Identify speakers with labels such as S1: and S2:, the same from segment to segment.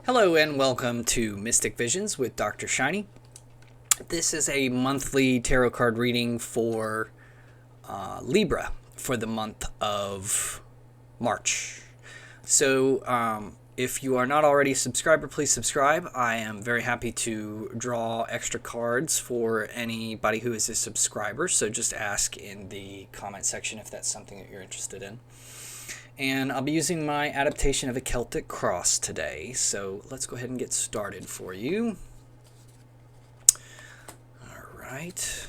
S1: Hello and welcome to Mystic Visions with DrShiny. This is a monthly tarot card reading for Libra for the month of March. So if you are not already a subscriber, please subscribe. I am very happy to draw extra cards for anybody who is a subscriber. So just ask in the comment section if that's something that you're interested in. And I'll be using my adaptation of a Celtic cross today. So let's go ahead and get started for you. All right.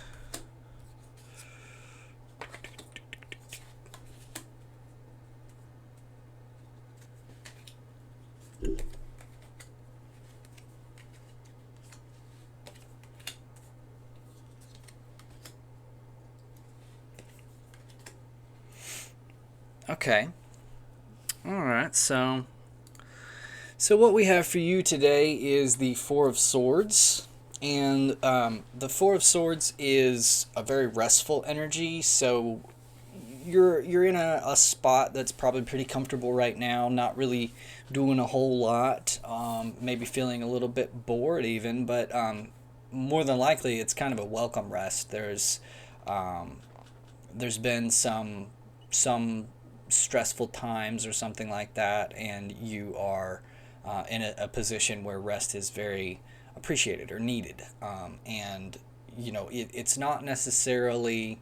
S1: Okay. All right, so what we have for you today is the Four of Swords, and the Four of Swords is a very restful energy. So you're in a spot that's probably pretty comfortable right now, not really doing a whole lot, maybe feeling a little bit bored even, but more than likely it's kind of a welcome rest. There's been some stressful times or something like that, and you are in a position where rest is very appreciated or needed. And you know, it's not necessarily,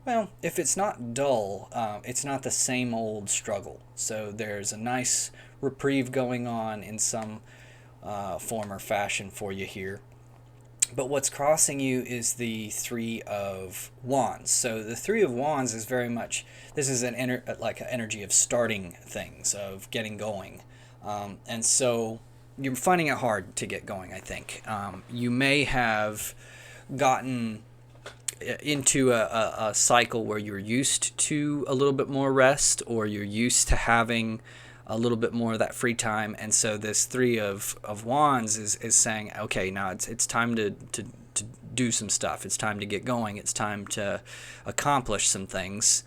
S1: well, if it's not dull, it's not the same old struggle. So there's a nice reprieve going on in some form or fashion for you here. But what's crossing you is the Three of Wands. So the Three of Wands is very much, this is an energy of starting things, of getting going. And so you're finding it hard to get going, I think. You may have gotten into a cycle where you're used to a little bit more rest, or you're used to having a little bit more of that free time, and so this Three of Wands is saying, okay, now it's time to do some stuff. It's time to get going. It's time to accomplish some things,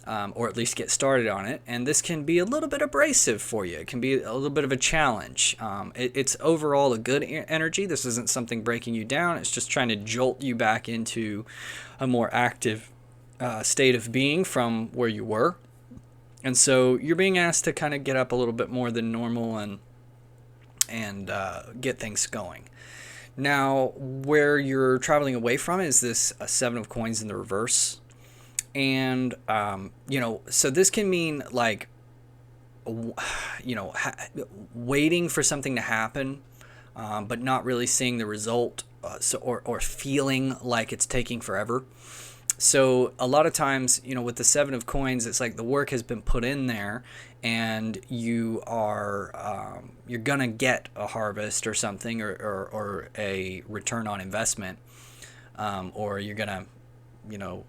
S1: or at least get started on it. And this can be a little bit abrasive for you. It can be a little bit of a challenge. It's overall a good energy. This isn't something breaking you down. It's just trying to jolt you back into a more active state of being from where you were. And so you're being asked to kind of get up a little bit more than normal and get things going. Now, where you're traveling away from is this Seven of Coins in the reverse. And, you know, so this can mean like, you know, waiting for something to happen, but not really seeing the result, or feeling like it's taking forever. So a lot of times, you know, with the Seven of Coins, it's like the work has been put in there, and you are you're gonna get a harvest or something, or a return on investment, or you're gonna, you know,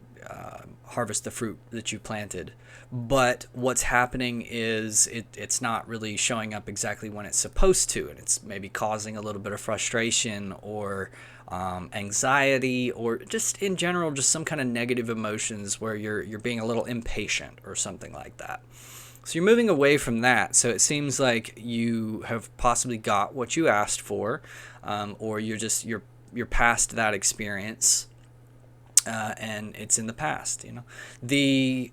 S1: harvest the fruit that you planted. But what's happening is it's not really showing up exactly when it's supposed to, and it's maybe causing a little bit of frustration or anxiety, or just in general just some kind of negative emotions where you're being a little impatient or something like that. So you're moving away from that. So it seems like you have possibly got what you asked for, or you're past that experience, and it's in the past. You know, the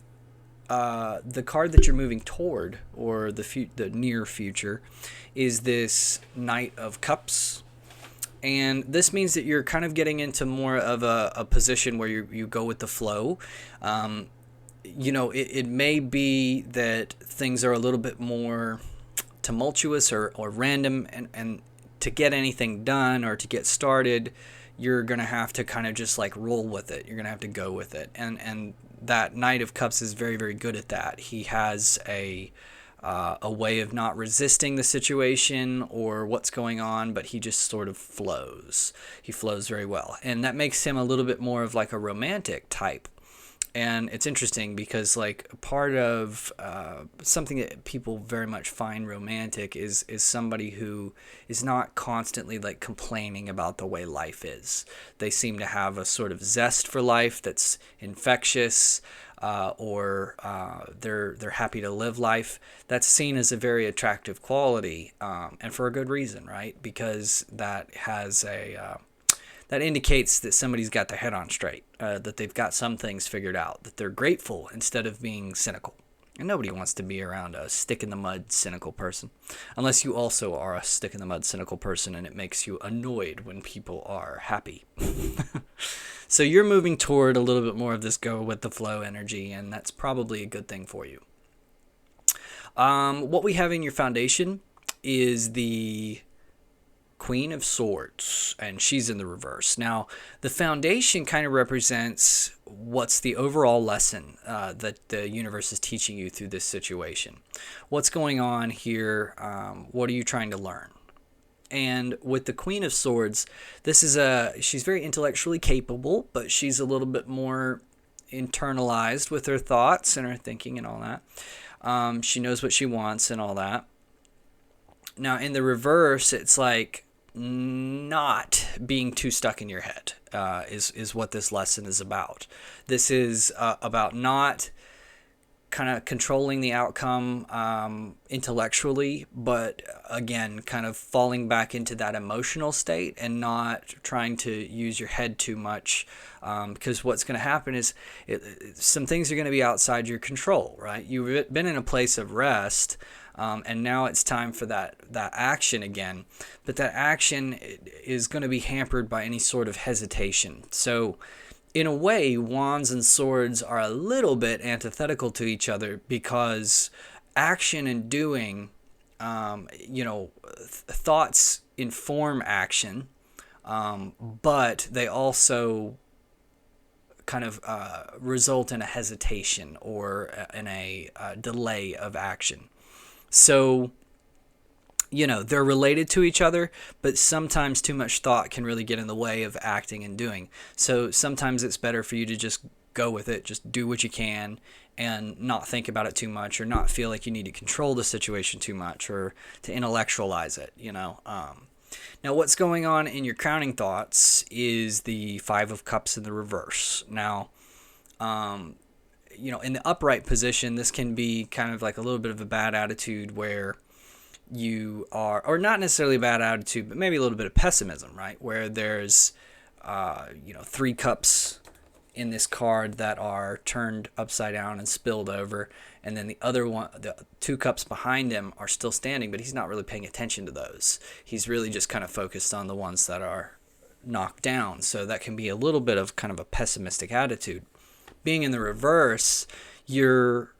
S1: card that you're moving toward, or the near future, is this Knight of Cups. And this means that you're kind of getting into more of a position where you go with the flow. You know, it may be that things are a little bit more tumultuous or random, and to get anything done or to get started, you're going to have to kind of just like roll with it. You're going to have to go with it. And that Knight of Cups is very, very good at that. He has a way of not resisting the situation or what's going on, but he just sort of flows. He flows very well. And that makes him a little bit more of like a romantic type. And it's interesting because like part of something that people very much find romantic is somebody who is not constantly like complaining about the way life is. They seem to have a sort of zest for life that's infectious, or they're happy to live life. That's seen as a very attractive quality, and for a good reason, right? Because that has that indicates that somebody's got their head on straight, that they've got some things figured out, that they're grateful instead of being cynical. And nobody wants to be around a stick-in-the-mud cynical person, unless you also are a stick-in-the-mud cynical person and it makes you annoyed when people are happy. So you're moving toward a little bit more of this go-with-the-flow energy, and that's probably a good thing for you. What we have in your foundation is the Queen of Swords, and she's in the reverse. Now, the foundation kind of represents what's the overall lesson that the universe is teaching you through this situation. What's going on here? What are you trying to learn? And with the Queen of Swords, she's very intellectually capable, but she's a little bit more internalized with her thoughts and her thinking and all that. She knows what she wants and all that. Now, in the reverse, it's like not being too stuck in your head is what this lesson is about. This is about not kind of controlling the outcome intellectually, but again, kind of falling back into that emotional state and not trying to use your head too much, because what's going to happen is some things are going to be outside your control, right? You've been in a place of rest, and now it's time for that action again. But that action is going to be hampered by any sort of hesitation. So in a way, wands and swords are a little bit antithetical to each other, because action and doing, thoughts inform action, but they also kind of result in a hesitation or in a delay of action. So, they're related to each other, but sometimes too much thought can really get in the way of acting and doing. So sometimes it's better for you to just go with it, just do what you can and not think about it too much, or not feel like you need to control the situation too much, or to intellectualize it, Now, what's going on in your crowning thoughts is the Five of Cups in the reverse. Now, in the upright position, this can be kind of like a little bit of a bad attitude where you are, or not necessarily a bad attitude, but maybe a little bit of pessimism, right? Where there's, 3 cups in this card that are turned upside down and spilled over, and then the other one, the 2 cups behind him are still standing, but he's not really paying attention to those. He's really just kind of focused on the ones that are knocked down. So that can be a little bit of kind of a pessimistic attitude. Being in the reverse, you're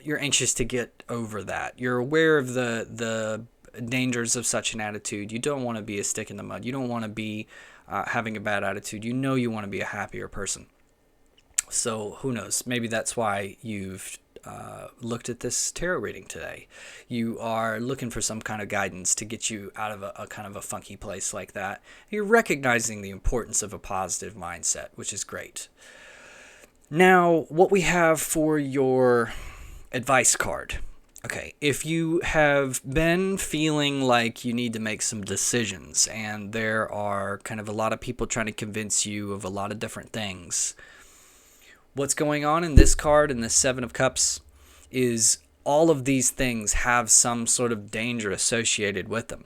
S1: anxious to get over that. You're aware of the dangers of such an attitude. You don't want to be a stick in the mud. You don't want to be having a bad attitude. You want to be a happier person. So who knows? Maybe that's why you've looked at this tarot reading today. You are looking for some kind of guidance to get you out of a kind of a funky place like that. You're recognizing the importance of a positive mindset, which is great. Now, what we have for your advice card. Okay, if you have been feeling like you need to make some decisions, and there are kind of a lot of people trying to convince you of a lot of different things, what's going on in this card, in the Seven of Cups, is all of these things have some sort of danger associated with them.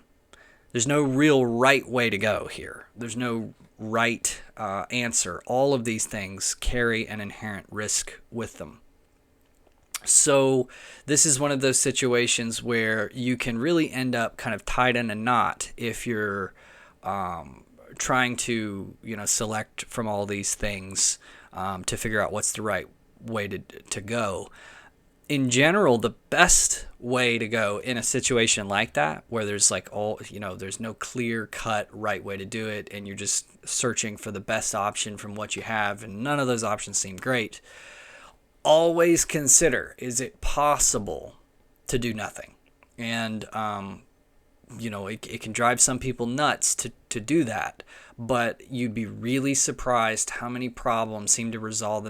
S1: There's no real right way to go here. There's no right answer. All of these things carry an inherent risk with them. So this is one of those situations where you can really end up kind of tied in a knot if you're trying to, select from all these things to figure out what's the right way to go. In general, the best way to go in a situation like that, where there's there's no clear-cut right way to do it, and you're just searching for the best option from what you have, and none of those options seem great, always consider, is it possible to do nothing? And it can drive some people nuts to do that, but you'd be really surprised how many problems seem to resolve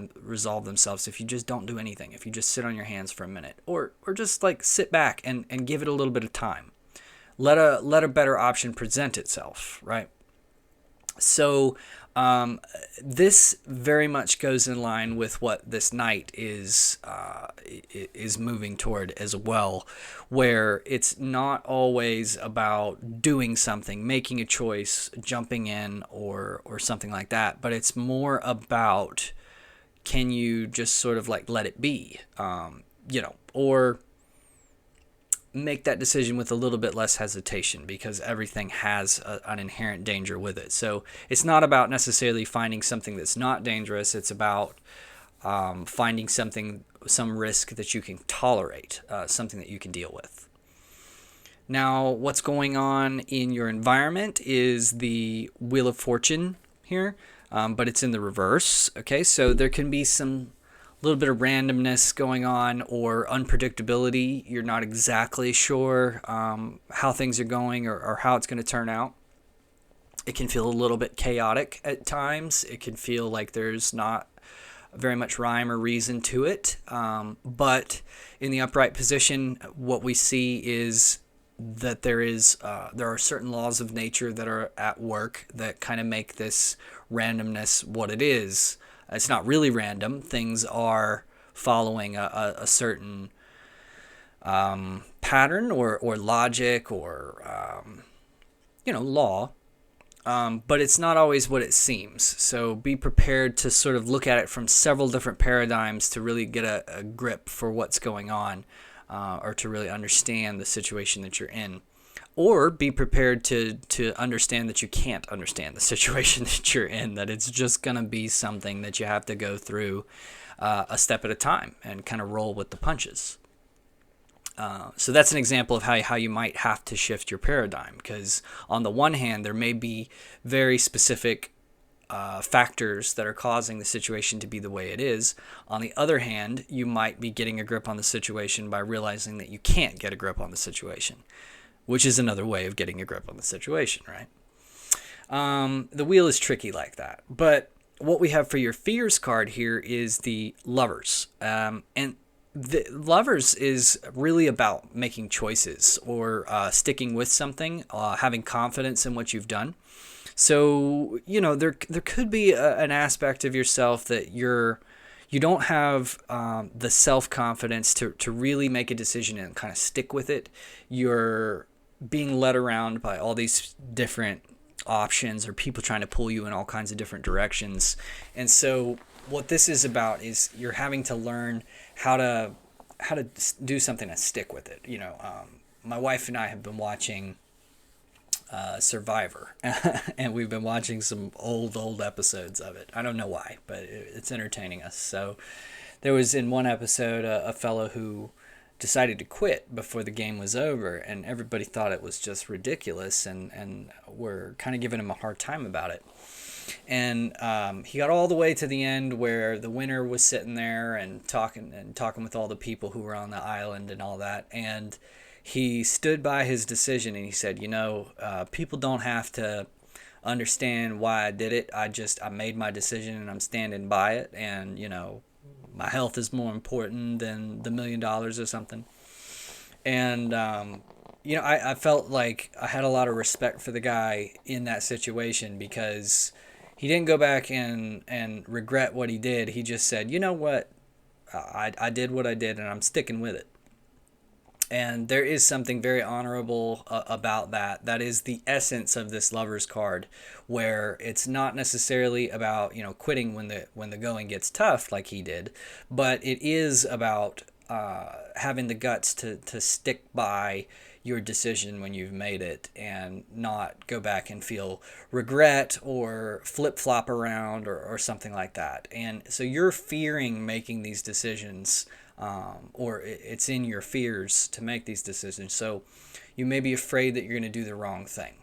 S1: themselves if you just don't do anything, if you just sit on your hands for a minute, or just like sit back and give it a little bit of time. Let a better option present itself, right? So this very much goes in line with what this night is moving toward as well, where it's not always about doing something, making a choice, jumping in, or something like that, but it's more about, can you just sort of like let it be, or make that decision with a little bit less hesitation, because everything has an inherent danger with it. So it's not about necessarily finding something that's not dangerous. It's about finding some risk that you can tolerate, something that you can deal with. Now, what's going on in your environment is the Wheel of Fortune here, but it's in the reverse. Okay, so there can be some little bit of randomness going on, or unpredictability. You're not exactly sure how things are going, or how it's going to turn out. It can feel a little bit chaotic at times. It can feel like there's not very much rhyme or reason to it. But in the upright position, what we see is that there are certain laws of nature that are at work that kind of make this randomness what it is. It's not really random. Things are following a certain pattern or logic or law, but it's not always what it seems. So be prepared to sort of look at it from several different paradigms to really get a grip for what's going on, or to really understand the situation that you're in. Or be prepared to understand that you can't understand the situation that you're in, that it's just going to be something that you have to go through a step at a time and kind of roll with the punches. So that's an example of how you might have to shift your paradigm, because on the one hand, there may be very specific factors that are causing the situation to be the way it is. On the other hand, you might be getting a grip on the situation by realizing that you can't get a grip on the situation, which is another way of getting a grip on the situation, right? The wheel is tricky like that. But what we have for your fears card here is the Lovers. And the Lovers is really about making choices, or sticking with something, having confidence in what you've done. So, there could be an aspect of yourself that you don't have the self-confidence to really make a decision and kind of stick with it. You're being led around by all these different options, or people trying to pull you in all kinds of different directions. And so what this is about is you're having to learn how to do something and stick with it. My wife and I have been watching Survivor, and we've been watching some old episodes of it. I don't know why, but it's entertaining us. So there was, in one episode, a fellow who decided to quit before the game was over, and everybody thought it was just ridiculous, and were kind of giving him a hard time about it. And he got all the way to the end where the winner was sitting there and talking with all the people who were on the island and all that, and he stood by his decision, and he said, people don't have to understand why I did it. I made my decision, and I'm standing by it, and my health is more important than the $1 million or something. And, I felt like I had a lot of respect for the guy in that situation, because he didn't go back and regret what he did. He just said, you know what, I did what I did, and I'm sticking with it. And there is something very honorable about that. That is the essence of this Lovers card, where it's not necessarily about quitting when the going gets tough like he did, but it is about having the guts to stick by your decision when you've made it, and not go back and feel regret or flip-flop around or something like that. And so you're fearing making these decisions, or it's in your fears to make these decisions. So you may be afraid that you're going to do the wrong thing.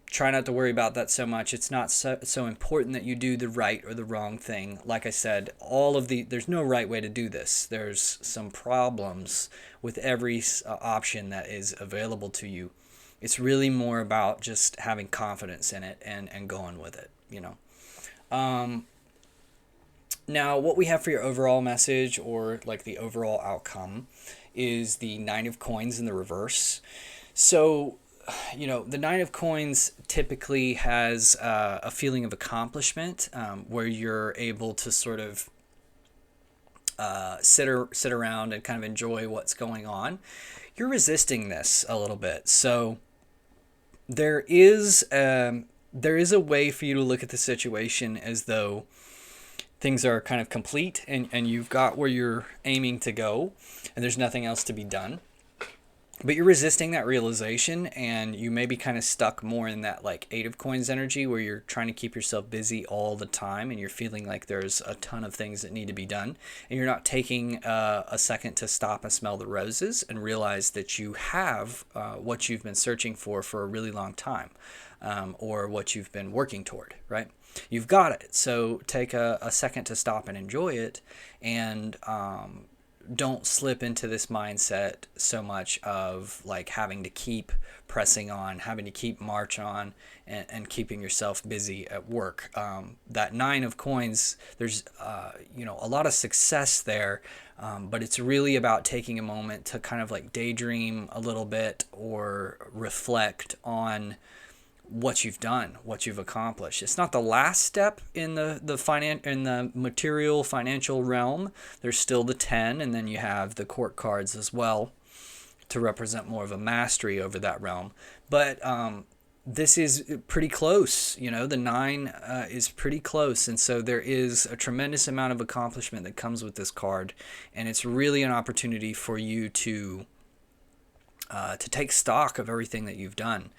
S1: try not to worry about that so much. It's not so important that you do the right or the wrong thing. Like I said, there's no right way to do this. There's some problems with every option that is available to you. It's really more about just having confidence in it and going with it, you know. Now, what we have for your overall message, or like the overall outcome, is the Nine of Coins in the reverse. So, you know, the Nine of Coins typically has a feeling of accomplishment, where you're able to sort of sit around and kind of enjoy what's going on. You're resisting this a little bit. So there is a way for you to look at the situation as though things are kind of complete, and you've got where you're aiming to go, and there's nothing else to be done. But you're resisting that realization, and you may be kind of stuck more in that like Eight of Coins energy, where you're trying to keep yourself busy all the time, and you're feeling like there's a ton of things that need to be done, and you're not taking a second to stop and smell the roses and realize that you have what you've been searching for a really long time, or what you've been working toward, right? You've got it. So take a second to stop and enjoy it, and don't slip into this mindset so much of like having to keep pressing on, having to keep march on, and keeping yourself busy at work. That Nine of Coins, there's you know, a lot of success there, but it's really about taking a moment to kind of like daydream a little bit or reflect on what you've done, what you've accomplished. It's not the last step in the material financial realm. There's still the 10, and then you have the court cards as well to represent more of a mastery over that realm. But this is pretty close. You know, the 9 is pretty close, and so there is a tremendous amount of accomplishment that comes with this card, and it's really an opportunity for you to take stock of everything that you've done.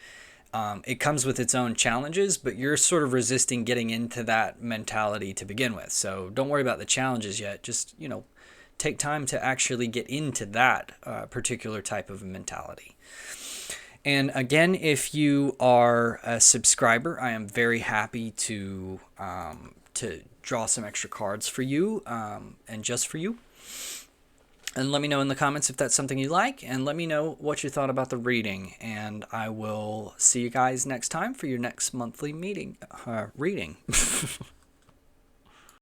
S1: It comes with its own challenges, but you're sort of resisting getting into that mentality to begin with. So don't worry about the challenges yet. Just, you know, take time to actually get into that particular type of mentality. And again, if you are a subscriber, I am very happy to draw some extra cards for you, and just for you. And let me know in the comments if that's something you like, and let me know what you thought about the reading. And I will see you guys next time for your next monthly reading.